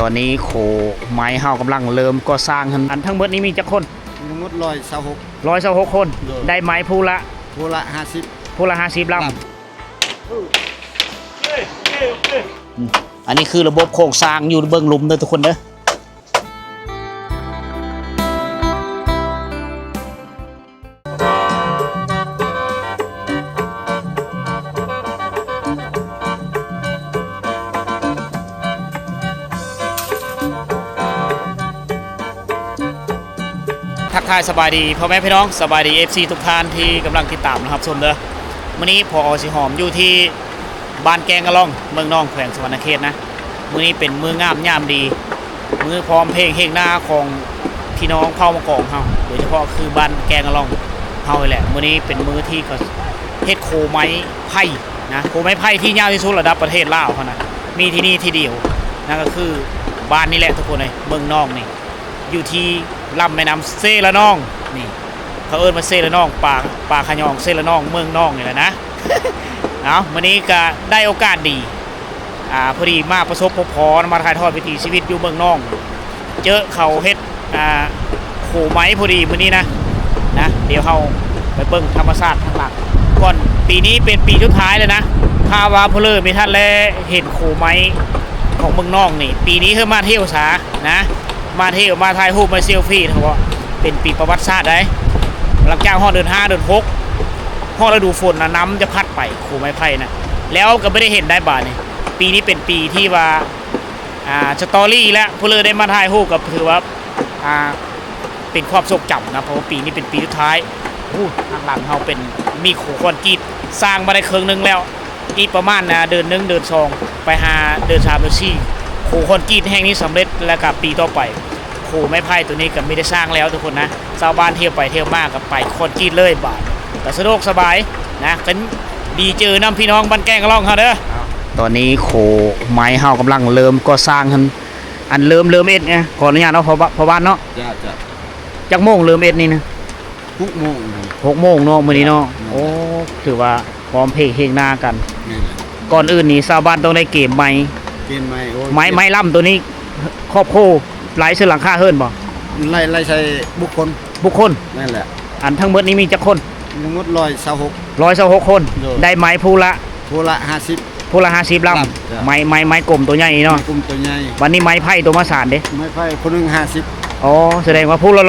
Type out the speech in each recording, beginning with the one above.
อนนี้โขไม้เฮากำลังเริ่มก่อสร้างอันทั้งหมดนี้มีจักคนทั้งหมด126คนได้ไม้ผู้ละ50ลำอันนี้คือระบบโครงสร้างอยู่เบื้องหลุมเด้อทุกคนเด้อทักทายสบายดีพ่อแม่พี่น้องสบายดี FC ทุกท่านที่กำลังติดตามนะครับชมเด้อมื้อนี้พอสิหอมอยู่ที่บ้านแกงกะล่องเมืองนองแขวงสวรรณเขตนะมื้อนี้เป็นมื้องามยามดีมื้อพร้อมเพลงเฮงหน้าของพี่น้องเผ่ามะกองเฮาโดยเฉพาะคือบ้านแกงกะล่องเฮาแหละมื้อนี้เป็นมื้อที่เขาเฮ็ดโคไม้ไผ่นะโคไม้ไผ่ที่ยาวที่สุดระดับประเทศลาวเท่านั้นมีที่นี่ที่เดียวนั่นก็คือบ้านนี้แหละทุกคนเลยเมืองนองนี่อยู่ที่ลำแม่น้ำเซละนองนี่เขาเอิ้นมาเซละนองป่าขะยองเซละนองเมืองนองนี่แหละนะ เอาวันนี้ก็ได้โอกาสดีพอดีมาประสบพบพอมาถ่ายทอดวิถีชีวิตอยู่เมืองนองเจอเขาเฮ็ดโขไม้พอดีมื้อนี้นะเดี๋ยวเขาไปเบิ่งธรรมชาติข้างหลังก่อนปีนี้เป็นปีสุดท้ายเลยนะถ้าว่าเพลอมีท่านแลเห็นโขไม้ของเมืองนองนี่ปีนี้คือมาเที่ยวสานะมาเที่ยวมาถ่ายรูปมาเซลฟี่เพราะว่าเป็นปีประวัติศาสตร์ได้หลังจากเดือน5เดือน6ฤดูฝนนะน้ำจะพัดไปโขไม้ไผ่นะแล้วก็ไม่ได้เห็นได้บาดนี่ปีนี้เป็นปีที่ว่าสตอรี่และผู้เลยได้มาถ่ายรูปกับถือว่าเป็นความทรงจำนะเพราะว่าปีนี้เป็นปีสุดท้ายข้างหลังเขาเป็นมีโขคอนกรีตสร้างมาได้ครึ่งนึงแล้วอีกประมาณเดือน1เดือน2ไปหาเดือน3เดือน4โขคอนกรีตแห่งนี้สำเร็จแล้วกับปีต่อไปโขไม้ไผ่ตัวนี้ก็ไม่ได้สร้างแล้วทุกคนนะชาวบ้านเที่ยวไปเที่ยวมากกับไปคอนกรีตเลยบาดแต่สะดวกสบายนะเป็นดีเจอน้ำพี่น้องบ้านแกงกะล่องเขาเด้อตอนนี้โขไม้เฮากำลังเริ่มก่อสร้างอันเริ่มเอ็ดไงขออนุญาตเนาะพอบ้านเนาะจักโมงเริ่มเอ็ดนี่นะ6 โมงเนาะมื้อนี้เนาะโอ้ถือว่าพร้อมเพลงเฮงหน้ากันก่อนอื่นนี่ชาวบ้านต้องได้เกมไม้ล่ำตัวนี้ครอบครัวหลายซื้อหลังคาเฮิรนบ่ไล่ใช้บุคคลนั่นแหละอันทั้งหมดนี้มีจักคนทั้งหมด126คนได้ไม้ผู้ละ50ลำไม้กลมตัวใหญ่เนาะวันนี้ไม้ไผ่ตัวมาสานเด้ไม้ไผ่คนนึง50อ๋อแสดงว่าผู้ละ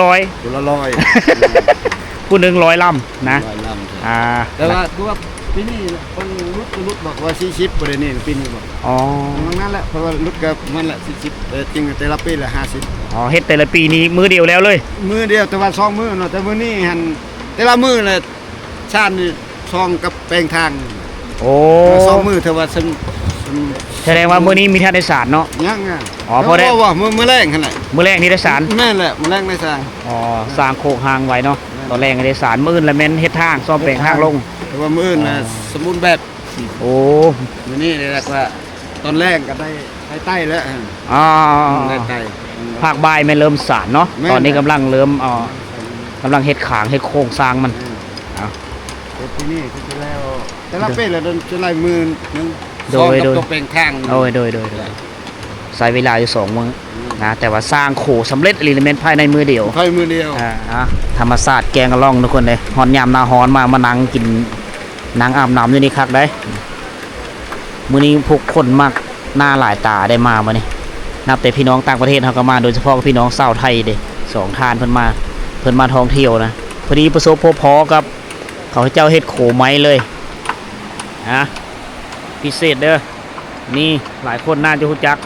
100ผู้นึง100ลำนะแต่ว่าคือว่าปีนี้คนรุดบอกว่า40ประเด็นนี้ปีนี้บอกอ๋อนั่นแหละเพราะว่ารุดกับมันแหละ40แต่จริงแต่ละปีละ50อ๋อเฮ็ดแต่ละปีนี้มือเดียวแล้วเลยมือเดียวแต่ว่า2มื้อเนาะแต่มื้อนี้หั่นแต่ละมื้อน่ะชาตินี่2กับแปลงทางโอ้2มื้อแต่ว่าแสดงว่ามื้อนี้มีท่านได้สารเนาะยังอ๋อพอได้ว่ามื้อแรงหั่นแหละมื้อแรกนี่ได้สารแม่นแหละมื้อแรงได้สร้างอ๋อสร้างโคกหางไว้เนาะตอนแรกได้สารมื้ออื่นแล้วแม่นเฮ็ดทางซ่อมแปลงทางลงแต่ว่ามื้ออื่นน่ะสมบูรณ์แบบโอ้มื้อนี้ได้ว่าตอนแรกก็ได้ใต้แล้วอ๋อได้ใต้ภาคบ่ายแม่เริ่มสารเนาะตอนนี้กำลังเริ่มกำลังเฮ็ดขางเฮ็ดโครงสร้างมันที่นี่คือแล้วแต่ละเป็นละโดนจะไล่มือนึงโดยตกเป็นข้างโดยใช้เวลาอยู่2 มื้อนะแต่ว่าสร้างโขสำเร็จอิเลเมนต์ภายในมือเดียวธรรมศาสตร์แกงกะล่องทุกคนเลยฮอนยามหน้าฮ้อนมานั่งกินนั่งอาบน้ำอยู่นี่คักได้มื้อนี้พวกคนมากหน้าหลายตาได้มามื้อนี้นับแต่พี่น้องต่างประเทศเขาก็มาโดยเฉพาะพี่น้องชาวไทยเด้2ท่านเพิ่นมาท่องเที่ยวนะพอดีประสบพบพอกับเขาเจ้าเฮ็ดโขไม้เลยพิเศษเด้อนี่หลายคนน่าจะรู้จัก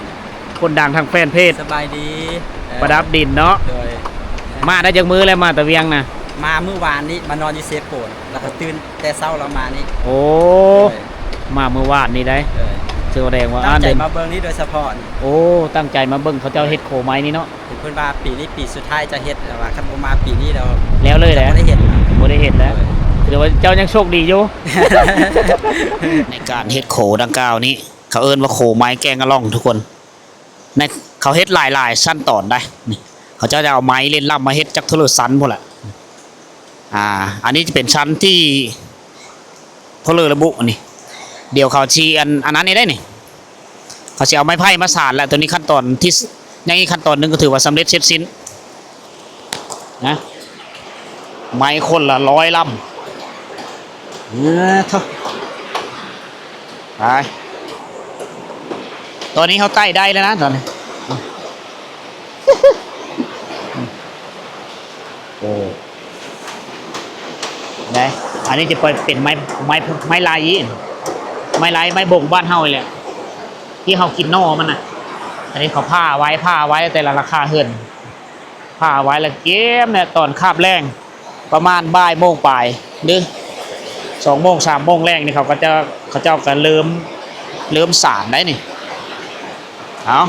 คนดังทางแฟนเพจสบายดีประดับดินเนาะมาได้จากมือแล้วมาตะเวียงนะมาเมื่อวานนี้มานอนอยู่เซฟโปนแล้วก็ตื่นแต่เช้าเรามานี่โอ้มาเมื่อวานนี้ได้แสดงว่าตั้งใจมาเบิ้งนี่โดยเฉพาะโอ้ตั้งใจมาเบิ้งเขาเจ้าเฮ็ดโขไม้นี่เนาะเพิ่นว่าปีนี้ปีสุดท้ายจะเฮ็ดแต่ว่าคันบ่มาปีนี้แล้วเลยแหละบ่ได้เฮ็ดแล้วถือว่าเจ้ายังโชคดีอยู่ ในการเฮ็ดโขดังกล่าวนี้เขาเอิ้นว่าโขไม้แกงกะล่องทุกคนในเขาเฮ็ดหลายขั้นตอนได้นี่เขาจะเอาไม้เล่นล่ำมาเฮ็ดจักทะลุสันพุ่นแหละอันนี้จะเป็นชั้นที่เพลอระบุนี่เดี๋ยวเขาชี้อันนั้นนี่ได้นี่เขาจะเอาไม้ไผ่มาสานแล้วตัวนี้ขั้นตอนที่ ยังอีกขั้นตอนหนึงก็ถือว่าสำเร็จเสร็จสิ้นนะไม้คนละ100 ลำเท่าไปตอนนี้เขาใต้ได้แล้วนะตอนนี้โอ้ได้อันนี้จะเป็นไม้ลายไม้ลายไม้บ่งบ้านเฮาเลยที่เฮากินนอมันน่ะอันนี้เขาผ้าไว้แต่ละราคาเฮิรนผ้าไว้แล้วเก็บเนี่ยตอนคาบแรงประมาณบ่ายโมงปลายหรือ2 โมง 3 โมงแรงนี่เขาเจ้าก็เริ่มสารได้นี่เอา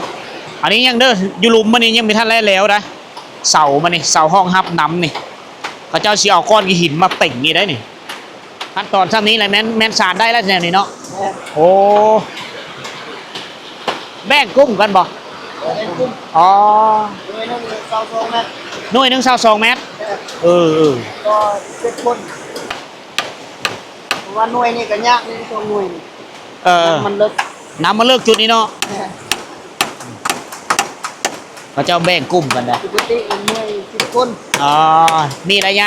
อันนี้ยังเด้ออยู่หลุมมันนี่ยังไม่ทันแล้วนะเสามันนี่เสาห้องฮับน้ำนี่เขาเจ้าสิเอาก้อนหินมาเต่งนี่ได้นี่ขั้นตอนซ้ำนี้แหละแม่นสารได้แล้วแนวนี้เนาะโอ้แบ่งกุ้มกันบ่อ๋อหน่วยหนึ่ง22 เมตรเออก็7 คนเพราะว่าหน่วยนี่ก็ยากนี่2 หน่วยนี่มันเลิก น้ำมาเลิกจุดนี้เนาะเขาเจ้าแบ่งกลุ่มกันนะ ปกติหน่วย10 คน อ๋อมีระย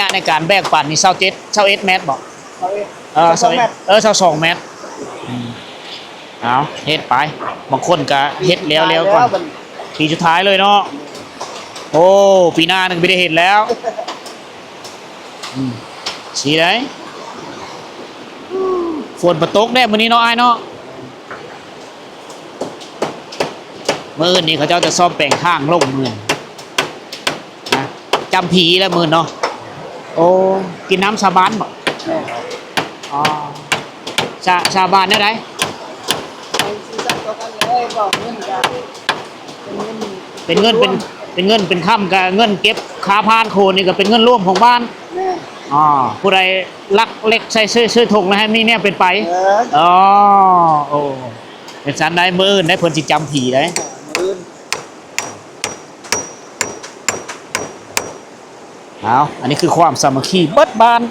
ะในการแบ่งปั่นนี่21 เมตรบอก22 เมตรเอาเฮ็ดไปบางคนก็เฮ็ดแล้วก่อนปีสุดท้ายเลยเนาะโอ้ปีหน้านึงไม่ได้เห็นแล้วสีไหนฝนประตกแน่มื้อนี้เนาะอ้ายเนาะมื้อนี้เขาเจ้าจะซ่อมแปลงข้างลงมื้อนะจำผีแล้วมื้อเนาะโอ้กินน้ำสาบานบ่อ๋อสาบานได้ไดเป็นเงินเป็นค่ำกับเงินเก็บค้าพานโคนนี่ก็เป็นเงินร่วมของบ้านอ๋อผู้ใดลักเล็กใส่ซื้อถุงนะฮะนี่เนี่ยเป็นไปอ๋อโอ้เป็นสันได้มืออื่นได้เพิ่นสิจำผีได้เอาอันนี้คือความสามัคคีเบิดบ้าน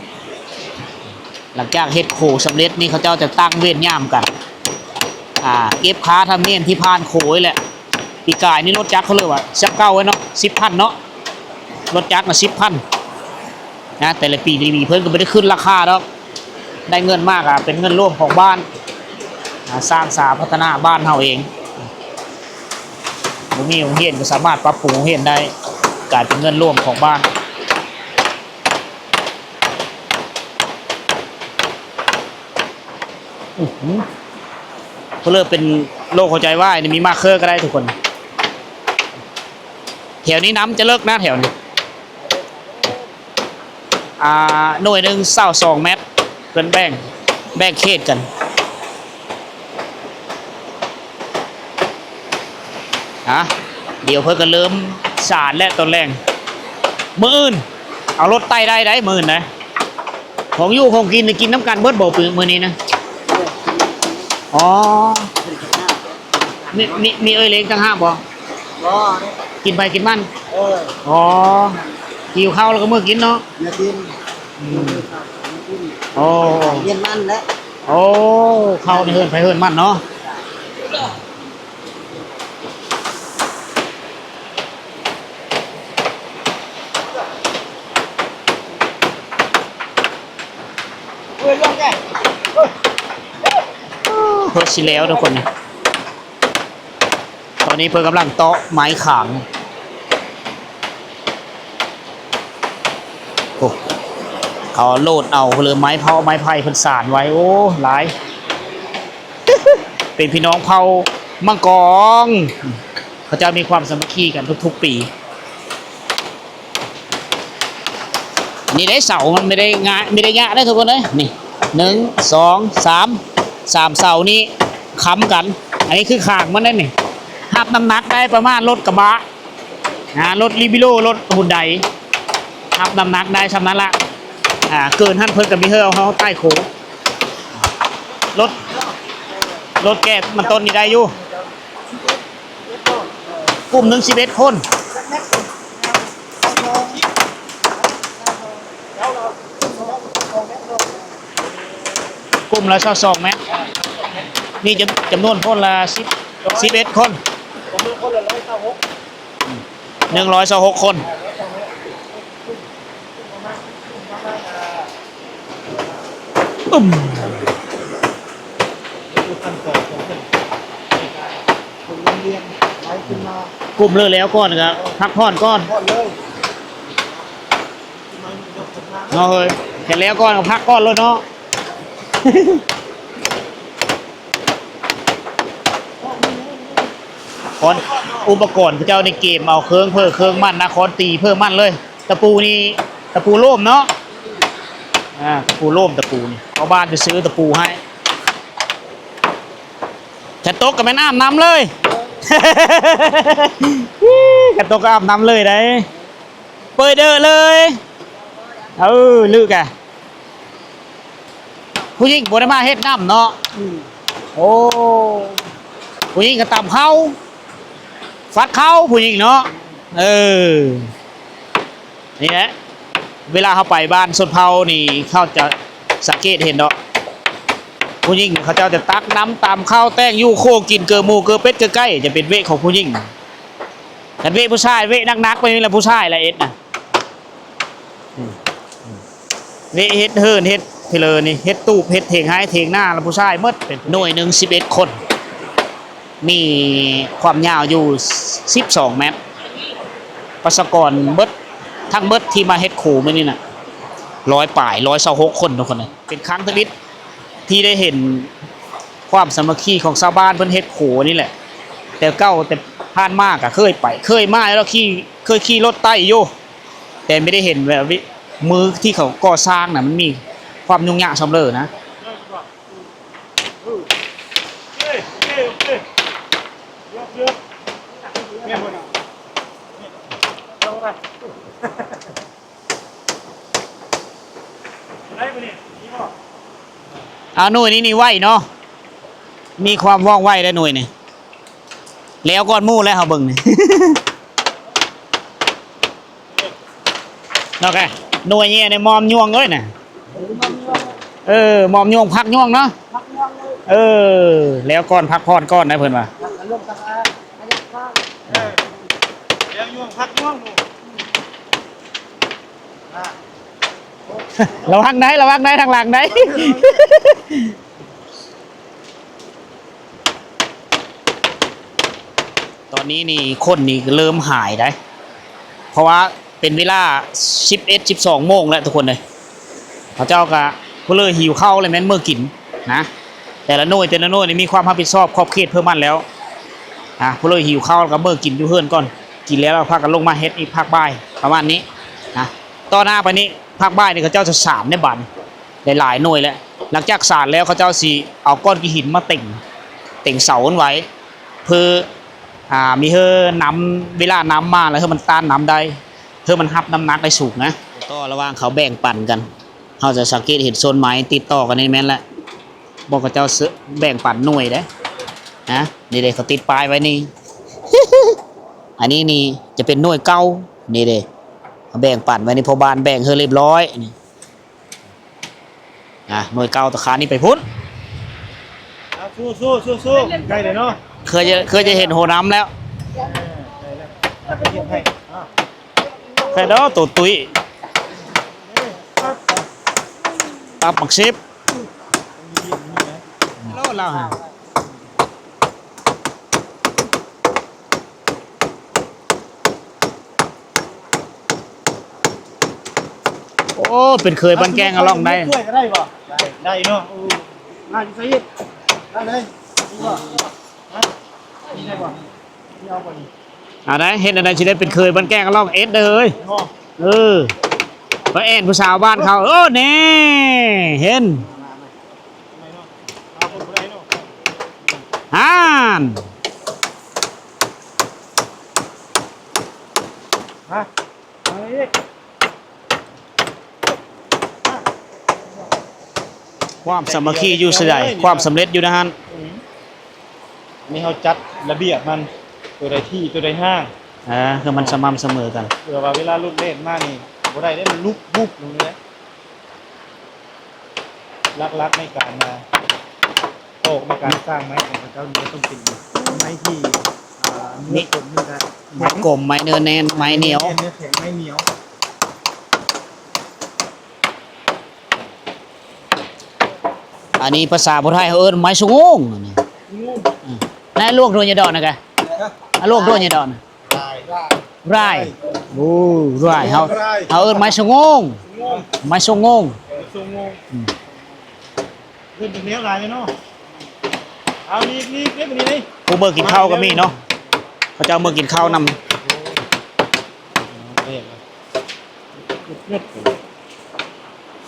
หลังจากเฮ็ดโขสำเร็จนี่เขาเจ้าจะตั้งเวรยามกันเก็บค้าทำเนียนที่พานโขยแหละปีกายนี่รถจักรเขาเลยว่าซับเก้าไว้เนาะ10,000เนาะรถจักรนะ10,000นะแต่ละปีมีเพิ่นก็ไม่ได้ขึ้นราคาดอกได้เงินมากเป็นเงินร่วมของบ้านสร้างสาพัฒนาบ้านเฮาเองมีโรงเรียนก็สามารถปรับปรุงโรงเรียนได้กลายเป็นเงินร่วมของบ้านเพื่อเป็นโรคหัวใจวายมีมากเคอร์ก็ได้ทุกคนแถวนี้น้ำจะเลิกนะแถวนี้หน่วยหนึ่ง22 เมตรเพิ่นแบ่งเขตกันเดี๋ยวเพิ่นก็เริ่มสารและต้นแรงมื้ออื่นเอารถไต่ได้มื้ออื่นนะของอยู่ของกินกินน้ำกันเบิดบ่ปืนมื้อนี้นะอ๋อมีเอ้ยเล้งทั้ง5บ่กินไปกินมันอ๋อหิวข้าวแล้วก็มื้อกินเนาะกินโอ้เย็นมันแล้วโอ้ข้าวนี่เฮิรนไปเฮิรนมันเนาะเพื่อชิแล้วทุกคนนะตอนนี้เพื่อกำลังเตาะไม้ขางโอ้เขาโลดเอาเลยไม้เผาไม้ไผ่เพิ่นสานไว้โอ้หลาย เป็นพี่น้องเผ่ามังกรเขาจะมีความสามัคคีกันทุกๆปีนี่ได้เสามันไม่ได้งะได้ทุกคนเลยนี่1 2 3เสานี้ค้ำกันอันนี้คือขางมันได้นี่หับน้ำหนักได้ประมาณรถกระบะรถลิบิโลรถหุ่นใดหับน้ำหนักได้ชำนั้นละเกินท่านเพิ่นกับมีเฮอเขาใต้โขรถแก้มันต้นนี่ได้อยู่กลุ่ม11 คนกลุ่มละ22 เมตรนี่จำนวนคนละ11 คน ผมมีคนละ126 126 คนอึ้ม คือขั้นตอนของคนโรงเรียนไหลขึ้นมาก ลุ่มเลยแล้วก่อนครับพักผ่อนก่อน พอเลย เนาะเฮ้ยเห็นแล้วก่อนก็พักก่อนเลยเนาะ คอนอุปกรณ์ที่เจ้าในเกมเอาเครื่องเพิ่มเครื่องมั่นนะคอนตีเพิ่มมั่นเลยตะปูนี่ตะปูโล่มเนาะตะปูโล่มตะปูนี่เอาบ้านไปซื้อตะปูให้ฉันโต๊ะกับแม่น้ำน้ำเลย ฉันโต๊ะก็อาบน้ำเลยได้เปิดเด้อเลยลึกอะผู้หญิงบนมาเฮ็ดน้ำเนาะโอ้ผู้หญิงก็ตำเข้าฟัดเข้าผู้หญิงเนาะนี่แหละเวลาเขาไปบ้านสนเผานี่เขาจะสังเกตเห็นเนาะผู้หญิงเขาเจ้าจะตักน้ำตามข้าวแต้งยู่โคกินเกลือหมูเกลือเป็ดเกลือไก่จะเป็นเวะของผู้หญิงแต่เวะผู้ชายเวะนักๆไปนี่แหละผู้ชายละเอ็ดนะเวะเฮ็ดเฮิร์นเฮ็ดเพลนี่เฮ็ดตู้เฮ็ดเถงให้เถงหน้าแล้วผู้ชายหมดเป็นหน่วยหนึ่ง11 คนมีความยาวอยู่12 เมตรประชากรเบิดทั้งเบิดที่มาเฮ็ดขู่มื้อนี้น่ะ126 คนทุกคนเลยเป็นครั้งทวิตที่ได้เห็นความสามัคคีของชาวบ้านเพิ่นเฮ็ดขู่นี่แหละแต่ผ่านมากอะเคยมาแล้วเคยขี่รถไต่อยู่แต่ไม่ได้เห็นแบบมือที่เขาก่อสร้างน่ะมันมีความยุ่งยากซำเร้อนะหน่วยนี้นี่ไหวเนาะมีความว่องไวได้หน่วยนี่แล้วก่อนมู่แล้วเฮาเบิ่งนี่ เนาะแกหน่วยนี้ในมอมยวงเลยน่ะมอมยวงพักยวงเนาะแล้วก่อนพักผ่อนก่อนนะเพิ่นว่าแล้วย่วงพักย่วงระวังได้ทางหลังได้ ตอนนี้นี่คนนี่เริ่มหายได้เพราะว่าเป็นเวลา11-12 โมงแล้วทุกคนเลยพระเจ้าก็ผู้เลยหิวข้าวเลยแม่นเมื่อกินนะแต่ละหน่วยนี่มีความรับผิดชอบขอบเขตเพิ่มมันแล้วผู้เลยหิวข้าวก็เมื่อกินอยู่เฮือนก่อนกินแล้วเราพากันลงมาเฮ็ดอีกภาคบ่ายประมาณนี้นะต่อหน้าไปนี้ภาคบ่ายนี่เขาเจ้าจะสานในบันหลายหน่วยแล้วหลังจากสานแล้วเขาเจ้าสิเอาก้อนกิหินมาเต่งเสาไว้เพื่อมีเฮือน้ำเวลาน้ำมาแล้วเฮือมันต้านน้ำได้เพื่อมันรับน้ำหนักได้สูงนะต่อระหว่างเขาแบ่งปันกันเขาจะสังเกตเห็นโซนไม้ติดต่อกันในแม่นแหละบอกกับเจ้าแบ่งปันหน่วยได้นะนี่เด็กเขาติดป้ายไว้นี่ อันนี้นี่จะเป็นหน่วยเก่านี่เด็กเขาแบ่งปันไว้ในพอบานแบ่งเฮือเรียบร้อยนี่หน่วยเก่าตะขานี่ไปพุ่นสู้ใกล้เลยเนาะเคยจะเห็นโหน้ำแล้วแค่เด้อตัวตุ้ยตับหมักซิบแล้วเราโอ้เป็นเคยบ้านแกงอะล่องได้ได้ป่ะได้เนาะน่าจะใส่ได้เลยนี่ป่ะนี่ได้ป่ะนี่เอาป่ะนี่ได้เห็นอะไรชิได้เป็นเคยบ้านแกงอะล่องเอสเลยเพราะแอนผู้สาวบ้านเขาเน่เห็นความสามัคคีอยู่เสยความสำเร็จอยู่นะฮะนี่เขาจัดระเบียบมันตัวใดที่ตัวใดห้างคือมันสม่ำเสมอกันเผื่อว่าเวลาลูกเล่นมากนี่บ่ได้มันลุกบุบตรงนี้ลักในการมาโตในการสร้างไม้ของพระเจ้านี้ต้องเป็นไม้ที่ นี่ผมนี่นะ ไม้กลมไม้เนื้อแน่นไม้เหนียว เนื้อแข็งไม่เหนียว อันนี้ภาษาพุทธไทยเขาเอิ้นไม้ชงงอันนี้นายลวกโดนยาดอนนะแกอ่ะลวกโดนยาดอน ได้ ไรโอ้ไรเขาเอิ้นไม้ชงงไม้ชงง ทรงงเล่นเป็นเนี้ยลายเลยเนาะเอานี่เล่นแบบนี้เลย ผู้เมื่อกินข้าวก็มีเนาะเขาจะเอามื่อกินข้าวนำ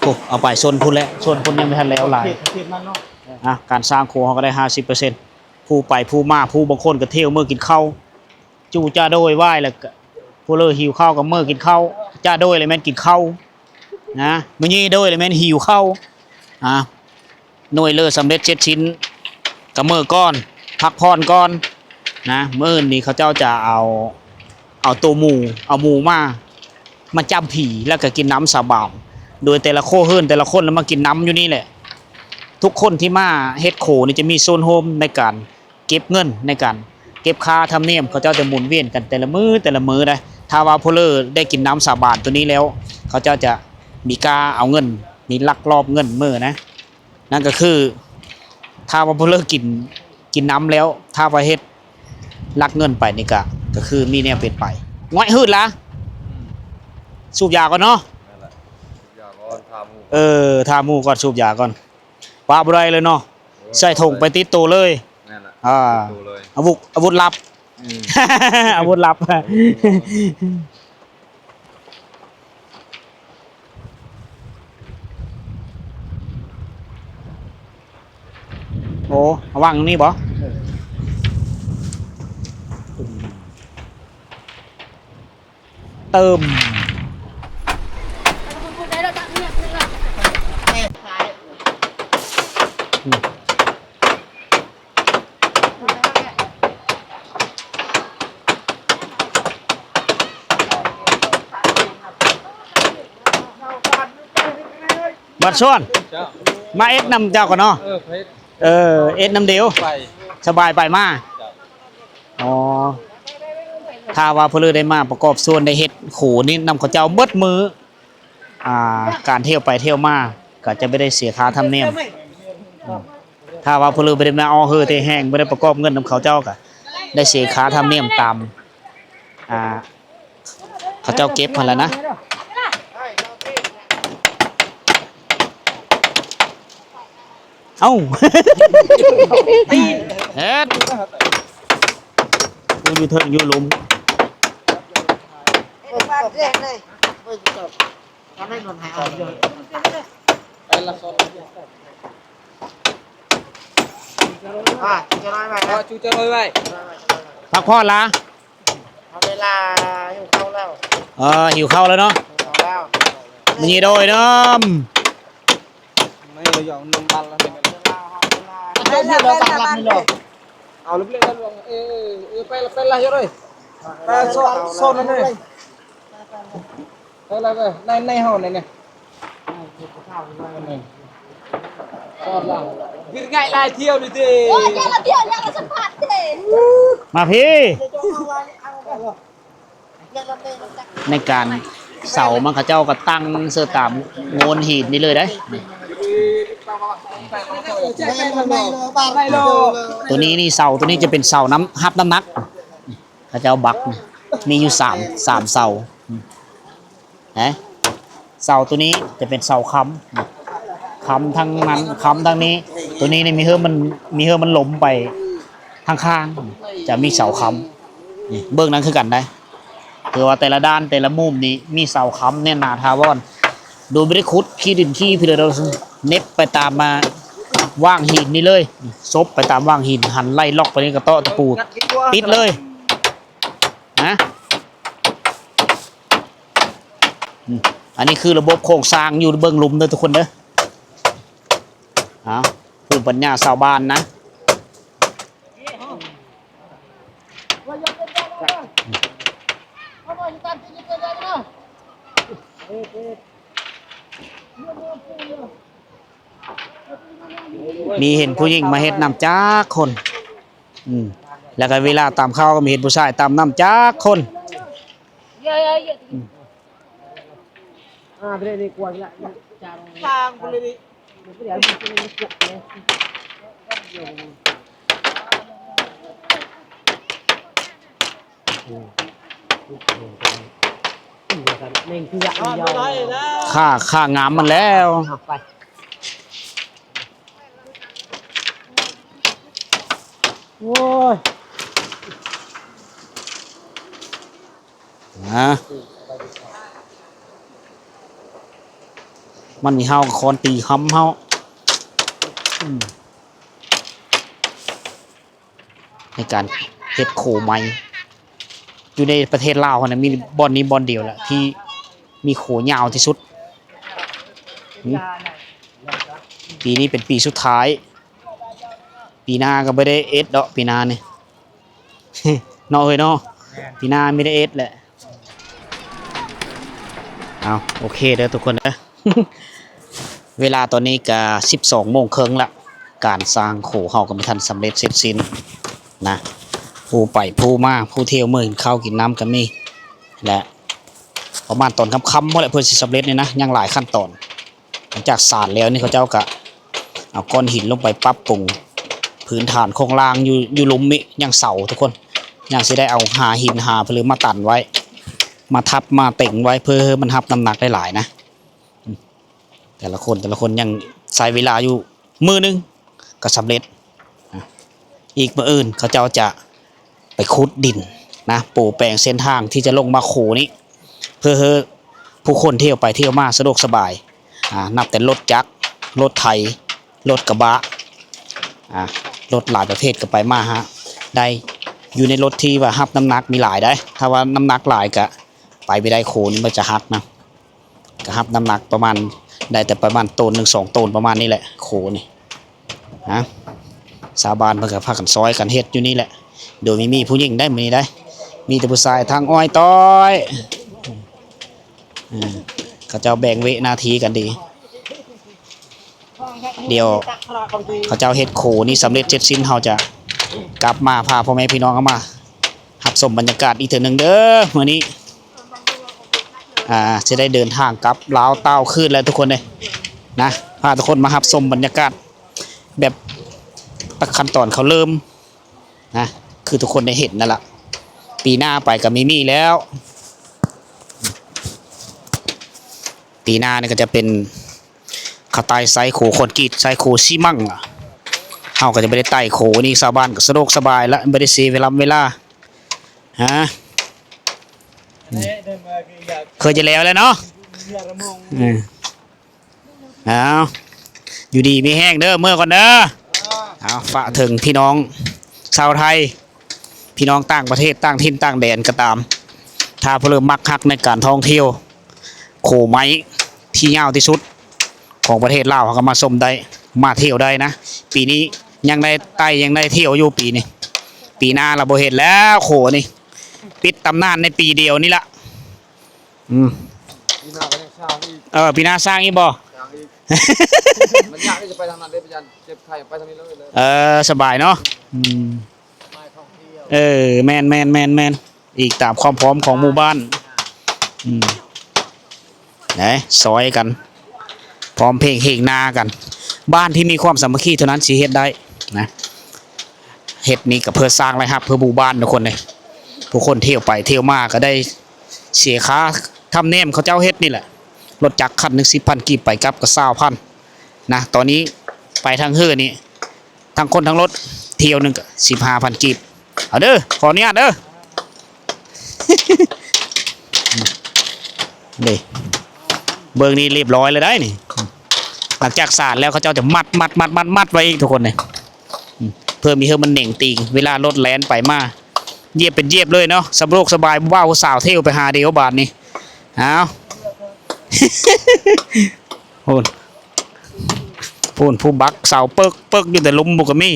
โอ้เอาไปโซนพุ่นแล้วโซนพุ่นยังไม่ทันแล้วหลาย เผ็ดมันเนาะ อ่ะการสร้างครัวเขาก็ได้ 50%ผู้ไปผู้มาผู้บางคนก็เที่ยวเมื่อกินข้าวจู่จ้าโดยไหว้แล้วก็ผู้เลอหิวข้าวก็เมื่อกินข้าวจ้าโดยเลยแม่นกินข้าวนะมื้อนี้โดยเลยแม่นหิวข้าวอ่ะหน่วยเลือสำเร็จ7ชิ้นก็มื้อก่อนพักผ่อนก่อนนะมื้ออื่นนี้เขาเจ้าจะเอาตัวหมูเอาหมูมาจำผีแล้วก็กินน้ำสาบานโดยแต่ละโคเฮิรนแต่ละคนแล้วมากินน้ำอยู่นี่แหละ ทุกคนที่มาเฮ็ดโขนี่จะมีโซนโฮมในการเก็บเงินในการเก็บค่าธรรมเนียมเขาเจ้าจะหมุนเวียนกันแต่ละมือนะถ้าว่าพลเลอร์ได้กินน้ำสาบานตัวนี้แล้ว เขาเจ้าจะมีกาเอาเงินมีลักลอบเงินมือนะนั่นก็คือถ้าว่าพลเลอร์กินน้ำแล้ว ถ้าว่าเฮ็ดลักเงินไปนี่ก็คือมีแนวเป็นไปง่อยหืดละสูบยาก่อนเนาะทาหมูก่อนสูบยาก่อนปาบไรเลยเนาะใส่ถุงไปติดตัวเลยนั่นแหละ อา ดูเลย อาวุธลับ อาวุธลับโอ้วางตรงนี้บ่เติมบัดส่วน เจ้า มาเอ็ดนำเจ้าก่อนเนาะ เพชร เอ็ดนำเดียว ไป สบายไปมาอ๋อถ้าว่าเพนลือได้มาประกอบส่วนได้เฮ็ดโขนี่นำเขาเจ้าเบิดมือการเที่ยวไปเที่ยวมาก็จะไม่ได้เสียค่าธรรมเนียมถ้าว่าเพนลือไปได้มาเฮอเตแห้งไม่ได้ประกอบเงินนำเขาเจ้าก็ได้เสียค่าธรรมเนียมตามเขาเจ้าเก็บมาแล้วนะเอ้าเฮ็ดอยู่เถิงอยู่หลุม ไปละโซน จะน้อยไป ก็จูจะเลยไว้ พักผ่อนละ เอาเวลาอยู่เข้าแล้ว หิวข้าวแล้วเนาะ เอาแล้ว มีโดยเนาะ ไม่เรายอมนำบัลแล้วเนี่ย เอาลูกเล่นกันลงไปละเยอะเลยไปโซนนั่นเลยไปละไปในห้องไหนเนี่ยโซนละวิ่งง่ายลายเที่ยวดิเด้ โอ้ยอย่าละเที่ยวอย่าละสัมผัสเด้ มาพี่ในการเสามันเขาเจ้าก็ตั้งเสื้อตามโงนหีดนี่เลยได้ตัวนี้นี่เสาตัวนี้จะเป็นเสาฮับน้ำหนักเขาเจ้าบักมีอยู่สามเสานะเสาตัวนี้จะเป็นเสาค้ำทั้งนั้นค้ำทั้งนี้ ตัวนี้นี่มีเฮือมันล้มไปข้างๆจะมีเสาค้ำนี่เบื้องนั้นคือกันได้คือว่าแต่ละด้านแต่ละมุมนี้มีเสาค้ำเนี่ยหนาทาวอนโดยไม่ได้ขุดขี้ดินขี้พิเรเราเน็บไปตามมาว่างหินนี่เลยซบไปตามว่างหินหันไล่ล็อกไปนี่กระเตาะตะปูปิดเลยนะอันนี้คือระบบโครงสร้างอยู่เบื้องหลุมเด้อทุกคนเด้อภูมิปัญญาชาวบ้านนะมีเห็นผู้หญิงมาเฮ็ดนำจ้าคน แล้วก็เวลาตามข้าวก็มีเห็นผู้ชายตามน้ำจักคน Beri kuat lah. Sang boleh ni. Mình cứ dặn nhau. ค่างามมันแล้ว Họcไป โอ้ย มันมีเฮากับคอนตีคำเฮาในการเฮ็ดโขใหม่อยู่ในประเทศลาวนะมีบอนนี้บอนเดียวแหละที่มีโขยาวที่สุดปีนี้เป็นปีสุดท้ายปีหน้าก็ไม่ได้เอสดอกปีหน้านี่ เนาะเฮ้ยเนาะปีหน้าไม่ได้เอสแหละเอาโอเคเด้อทุกคนนะ เวลาตอนนี้ก็12:30ละการสร้างโขเฮาก็ไม่ทันสำเร็จเสร็จสิ้นนะผู้ไปผู้มาผู้เที่ยวเมื่อกินข้าวกินน้ำกันนี่และประมาณตอนค่ำๆพอแหละเพื่อสิสำเร็จนี่นะยังหลายขั้นตอนหลังจากสานแล้วนี่เขาเจ้าก็เอาก้อนหินลงไปปรับปรุงพื้นฐานโครงล่างอยู่หลุมมิยังเสาทุกคนยังสิได้เอาหาหินหาหรือมาตันไว้มาทับมาเต่งไว้เพื่อให้มันรับน้ำหนักได้หลายนะแต่ละคนยังใช้เวลาอยู่มือนึงก็สำเร็จอีกมื้ออื่นเขาเจ้าจะไปขุดดินนะปูแปลงเส้นทางที่จะลงมาโขนี้เพื่อให้ผู้คนเที่ยวไปเที่ยวมาสะดวกสบายนับแต่รถจักรรถไถรถกระบะรถหลายประเภทก็ไปมาฮะได้อยู่ในรถที่ว่ารับน้ำหนักมีหลายได้ถ้าว่าน้ำหนักหลายก็ไปไม่ได้โขนี่มันจะหักนะก็รับน้ำหนักประมาณได้แต่ประมาณตน1-2 ตนประมาณนี้แหละโขนี่สาบานเพื่อพากันซอยกันเฮ็ดอยู่นี่แหละโดยมีผู้หญิงได้มีได้มีแต่ผู้ชายทางอ้อยต้อยเขาเจ้าแบ่งเวหน้าที่กันดีเดี๋ยวเขาเจ้าเฮ็ดโขนี่สำเร็จเสร็จสิ้นเขาจะกลับมาพาพ่อแม่พี่น้องเข้ามารับชมบรรยากาศอีกเทื่อนึงเด้อมื้อนี้จะได้เดินทางกลับลาวเต้าขึ้นแล้วทุกคนเลยนะพาทุกคนมารับชมบรรยากาศแบบขั้นตอนเขาเริ่มนะคือทุกคนได้เห็นนั่นแหละปีหน้าไปกับมิมี่แล้วปีหน้านี่ก็จะเป็นเขาไต่ไซโขคอนกรีตไซโขซีมั่งเขาก็จะไม่ได้ไต่โขนี่ชาวบ้านก็สะดวกสบายแล้วไม่ได้เสียเวลาฮะเคยจะแล้วเนาะเอาอยู่ดีมีแห้งเด้อเมื่อก่อนเด้อเอาฝากถึงพี่น้องชาวไทยพี่น้องต่างประเทศต่างถิ่นต่างแดนก็ตามถ้าเพิ่มมักฮักในการท่องเที่ยวโขไม้ที่ยาวที่สุดของประเทศลาวเขาก็มาชมได้มาเที่ยวได้นะปีนี้ยังได้ไต่ยังได้เที่ยวอยู่ปีนี้ปีหน้าเราบ่เห็นแล้วโขนี่ปิดตำนานในปีเดียวนี่ละปีหน้าสร้างอีกบ่ มันยากที่จะไปทางนั้นได้ประจันเจ็บไข้ไปทางนี้เลยสบายเนาะแมนอีกตามความพร้อมของหมู่บ้านไหนซอยกันพร้อมเพลงเฮงนากันบ้านที่มีความสามัคคีเท่านั้นสิเฮ็ดได้นะเฮ็ดนี้ก็เพื่อสร้างรายรับเพื่อหมู่บ้านทุกคนเลยผู้คนเที่ยวไปเที่ยวมาก็ได้เสียค่าทำเนียมเขาเจ้าเฮ็ดนี่แหละรถจักรคันนึง10,000กีบไปกลับก็20,000นะตอนนี้ไปทางเฮือนี่ทั้งคนทั้งรถเที่ยวนึงก็15,000กีบเอาเด้อขออนุญาตเด้อ นี่เบิ่งนี่เรียบร้อยเลยได้นี่หลังจากสาดแล้วเขาเจ้าจะมัดไว้อีกทุกคนเลยเพื่อมีเฮือมันเหน่งติงเวลารถแล่นไปมาเยียบเป็นเยียบเลยเนาะสบายสบายว้าวสาวเที่ยวไปหาเดียวบาทนี่เอาพูนผู้บักเสาเปิกอยู่แต่ลุมบุกมี่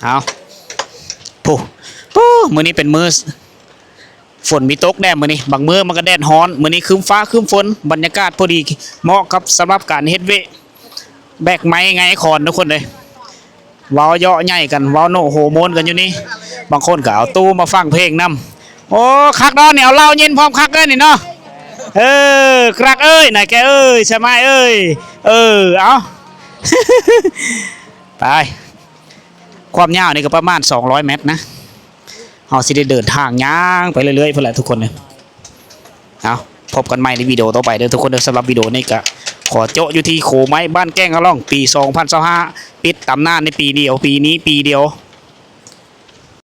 เอามื้อนี้เป็นมื้อฝนมีตกแน่มื้อนี้บางมื้อมันก็แดดร้อนมื้อนี้ครึ้มฟ้าครึ้มฝนบรรยากาศพอดีเหมาะกับสำหรับการเฮ็ดเวแบกไม้ไงคอนทุกคนเลย เว้าเยาะใหญ่กันเว้าโนโฮโมนกันอยู่นี่บางคนก็เอาตู้มาฟังเพลงนํโอ้คักเนาะเนี่ยเอาเหล้าเย็นพร้อมคักเอ้ยนี่เนาะครักเอ้ยนายแกเอ้ยใช่ไหมเอ้ยเอา ไปความยาวนี่ก็ประมาณ200เมตรนะเราสิได้เดินทางย่างไปเรื่อยๆเพื่อนแหละทุกคนเลยเอาพบกันใหม่ในวิดีโอต่อไปเด้อทุกคนเด้อสำหรับวิดีโอนี้ก็ขอโจะอยู่ที่โขไม้บ้านแก้งกระล่องปี 2025ปิดตำนานในปีเดียวปีนี้ปีเดียว